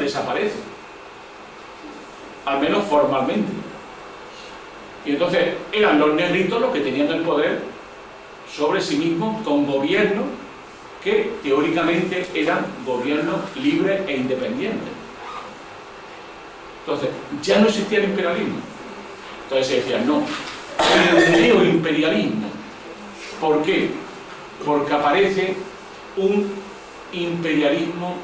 desaparece, al menos formalmente. Y entonces eran los negritos los que tenían el poder sobre sí mismos, con gobiernos que teóricamente eran gobiernos libres e independientes. Entonces, ya no existía el imperialismo. Entonces se decía, no, el neoimperialismo. ¿Por qué? Porque aparece un imperialismo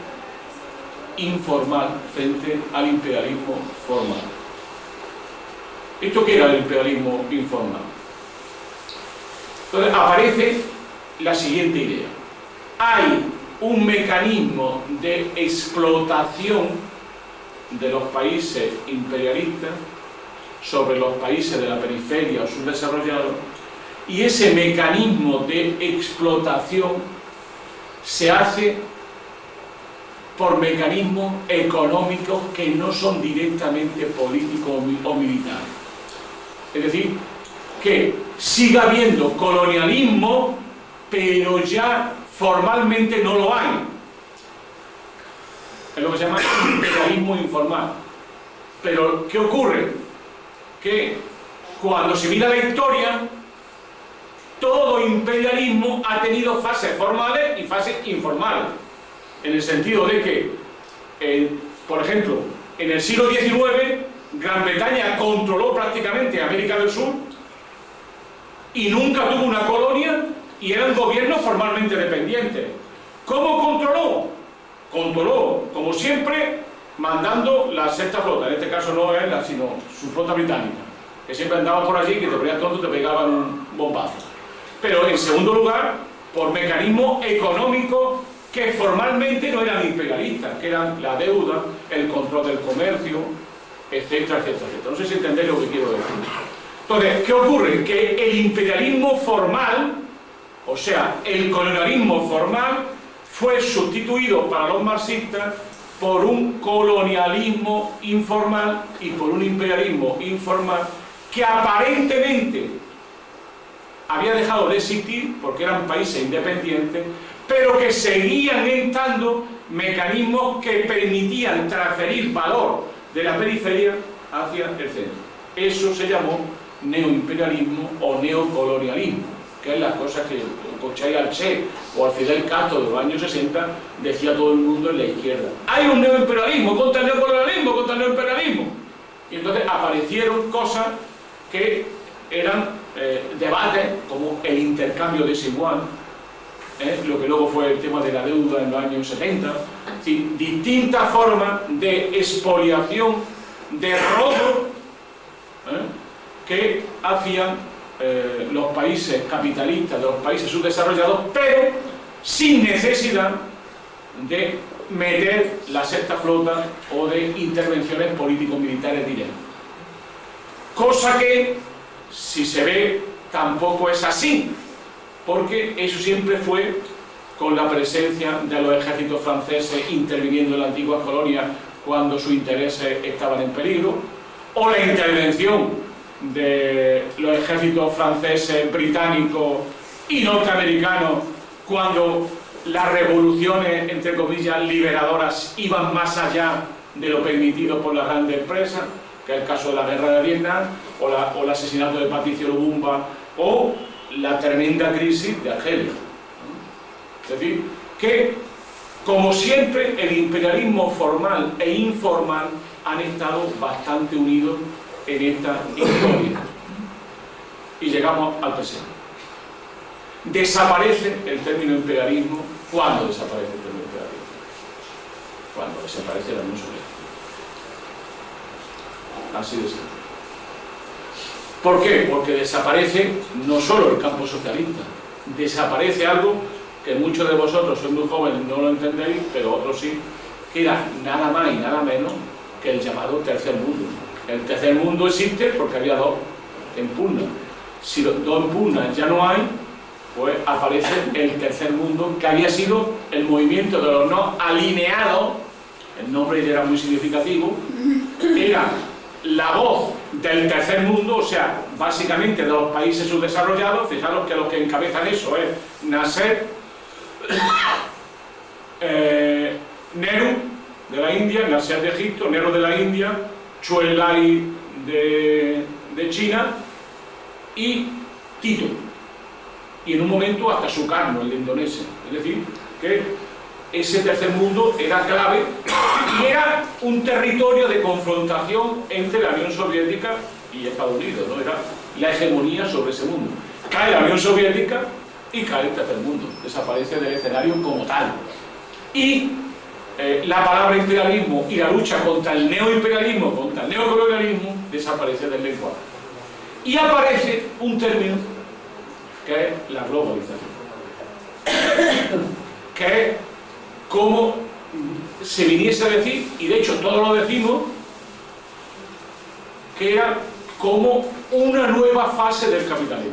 informal frente al imperialismo formal. ¿Esto qué era el imperialismo informal? Entonces aparece la siguiente idea. Hay un mecanismo de explotación de los países imperialistas sobre los países de la periferia o subdesarrollados, y ese mecanismo de explotación se hace por mecanismos económicos que no son directamente políticos o militares. Es decir, que siga habiendo colonialismo, pero ya formalmente no lo hay. Es lo que se llama imperialismo informal. Pero, ¿qué ocurre? Que cuando se mira la historia, todo imperialismo ha tenido fases formales y fases informales. En el sentido de que, por ejemplo, en el siglo XIX, Gran Bretaña controló prácticamente América del Sur y nunca tuvo una colonia y eran gobiernos formalmente dependientes. ¿Cómo controló? Controló, como siempre, mandando la sexta flota. En este caso no es la, sino su flota británica, que siempre andaba por allí, que te ponías tonto y te pegaban un bombazo. Pero en segundo lugar, por mecanismos económicos que formalmente no eran imperialistas, que eran la deuda, el control del comercio, etcétera, etcétera, etcétera. No sé si entendéis lo que quiero decir. Entonces, ¿qué ocurre? Que el imperialismo formal, o sea, el colonialismo formal, fue sustituido para los marxistas por un colonialismo informal y por un imperialismo informal que aparentemente había dejado de existir porque eran países independientes, pero que seguían entrando mecanismos que permitían transferir valor de la periferia hacia el centro. Eso se llamó neoimperialismo o neocolonialismo, que es las cosas que escucháis al Che o al Fidel Castro de los años 60 decía todo el mundo en la izquierda. Hay un neoimperialismo contra el neocolonialismo, contra el neoimperialismo. Y entonces aparecieron cosas que eran debates como el intercambio desigual, lo que luego fue el tema de la deuda en los años 70, es decir, distintas formas de expoliación, de robo, que hacían los países capitalistas de los países subdesarrollados, pero sin necesidad de meter la sexta flota o de intervenciones político-militares directas. Cosa que, si se ve, tampoco es así, porque eso siempre fue con la presencia de los ejércitos franceses interviniendo en las antiguas colonias cuando sus intereses estaban en peligro, o la intervención de los ejércitos franceses, británicos y norteamericanos cuando las revoluciones, entre comillas, liberadoras iban más allá de lo permitido por las grandes empresas, que es el caso de la guerra de Vietnam, o el asesinato de Patricio Lumumba, o la tremenda crisis de Argelia. Es decir, que, como siempre, el imperialismo formal e informal han estado bastante unidos en esta historia. Y llegamos al presente. Desaparece el término imperialismo. ¿Cuándo desaparece el término imperialismo? Cuando desaparece la Unión Soviética. Así de simple. ¿Por qué? Porque desaparece no solo el campo socialista, desaparece algo que muchos de vosotros sois muy jóvenes, no lo entendéis, pero otros sí, que era nada más y nada menos que el llamado tercer mundo. El tercer mundo existe porque había dos en pugna. Si los dos en pugna ya no hay, pues aparece el tercer mundo, que había sido el movimiento de los no alineados. El nombre ya era muy significativo, era la voz del tercer mundo, o sea, básicamente de los países subdesarrollados. Fijaros que los que encabezan eso es Nasser, Nehru, de la India, Nasser de Egipto, Nero de la India, Zhou Enlai de China y Tito. Y en un momento hasta Sukarno, el de Indonesia. Es decir, que ese tercer mundo era clave y era un territorio de confrontación entre la Unión Soviética y Estados Unidos, ¿no? Era la hegemonía sobre ese mundo. Cae la Unión Soviética y cae el tercer mundo, desaparece del escenario como tal. Y la palabra imperialismo y la lucha contra el neoimperialismo, contra el neocolonialismo, desaparece del lenguaje. Y aparece un término que es la globalización, que es como se viniese a decir, y de hecho todos lo decimos, que era como una nueva fase del capitalismo.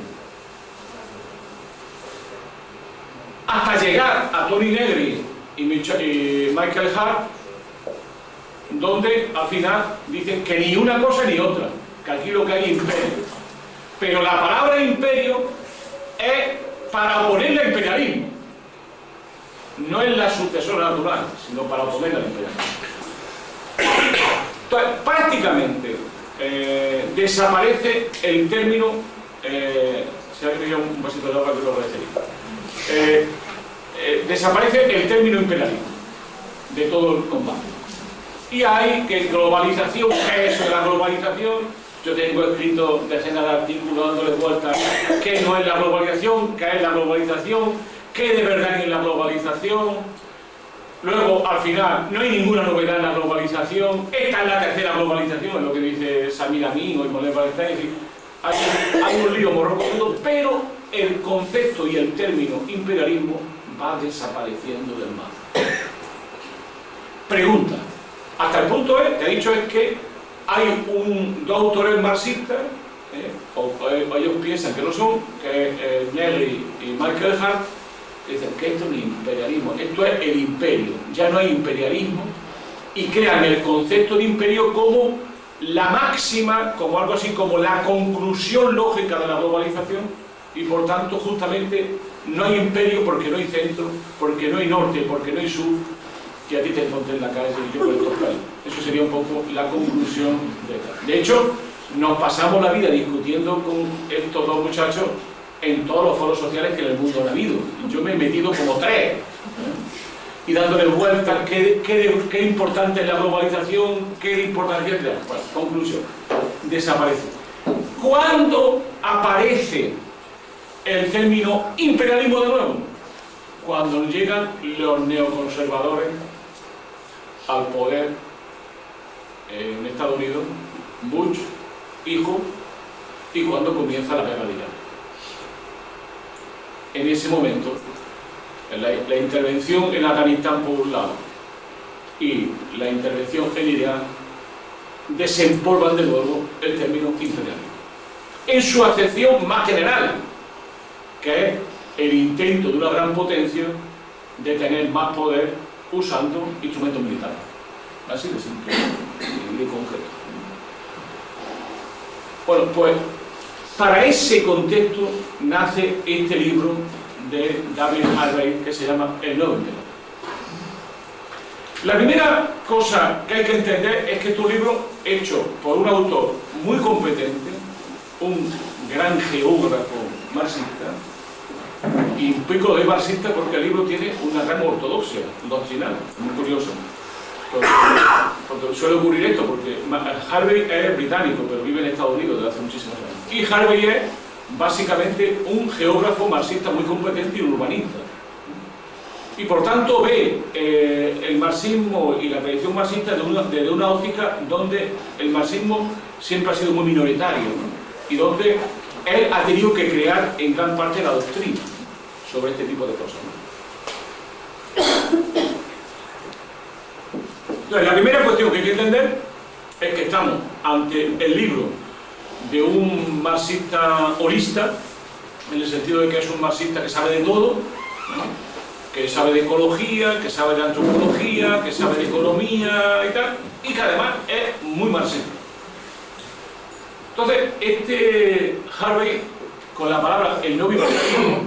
Hasta llegar a Tony Negri y Michael Hart, donde al final dicen que ni una cosa ni otra, que aquí lo que hay es imperio. Pero la palabra imperio es para oponerle al imperialismo. No es la sucesora natural, sino para oponerle al imperialismo. Entonces, prácticamente desaparece el término, si alguien quiere un vasito de agua que lo agradecería, desaparece el término imperialismo de todo el combate. Y hay que globalización, ¿qué es eso de la globalización? Yo tengo escrito decenas de artículos dándole vueltas qué no es la globalización, qué es la globalización, qué de verdad es la globalización. Luego, al final, no hay ninguna novedad en la globalización. Esta es la tercera globalización, es lo que dice Samir Amin o Immanuel Wallerstein. Hay un lío morrocotudo, pero el concepto y el término imperialismo va desapareciendo del mapa. Pregunta. Hasta el punto que he dicho es que hay dos autores marxistas, o ellos piensan que lo son, que es Negri y Michael Hart, que dicen que esto no es imperialismo, esto es el imperio, ya no hay imperialismo, y crean el concepto de imperio como la máxima, como algo así como la conclusión lógica de la globalización, y por tanto justamente no hay imperio porque no hay centro, porque no hay norte, porque no hay sur, que a ti te encontré en la calle y yo por el tocar. Eso sería un poco la conclusión de hecho, nos pasamos la vida discutiendo con estos dos muchachos en todos los foros sociales que en el mundo han habido. Yo me he metido como 3 y dándole vueltas qué importante es la globalización, qué importancia es la... Bueno, conclusión, desaparece. ¿Cuándo aparece el término imperialismo de nuevo? Cuando llegan los neoconservadores al poder en Estados Unidos, Bush, hijo, y cuando comienza la guerra de Irak. En ese momento, la intervención en Afganistán por un lado y la intervención en Irak desempolvan de nuevo el término imperialismo en su acepción más general, que es el intento de una gran potencia de tener más poder usando instrumentos militares. Así de simple y de concreto. Bueno, pues para ese contexto nace este libro de David Harvey que se llama El Nuevo Imperio. La primera cosa que hay que entender es que es un libro hecho por un autor muy competente, un gran geógrafo marxista, y un pico de marxista porque el libro tiene una gran ortodoxia doctrinal, muy curioso. Porque suele ocurrir esto, porque Harvey es británico, pero vive en Estados Unidos desde hace muchísimos años. Y Harvey es básicamente un geógrafo marxista muy competente y urbanista. Y por tanto ve el marxismo y la tradición marxista desde una óptica donde el marxismo siempre ha sido muy minoritario, ¿no? Y donde él ha tenido que crear en gran parte la doctrina sobre este tipo de cosas, ¿no? Entonces, la primera cuestión que hay que entender es que estamos ante el libro de un marxista holista, en el sentido de que es un marxista que sabe de todo, ¿no? Que sabe de ecología, que sabe de antropología, que sabe de economía y tal, y que además es muy marxista. Entonces, este Harvey, con la palabra el nuevo imperialismo,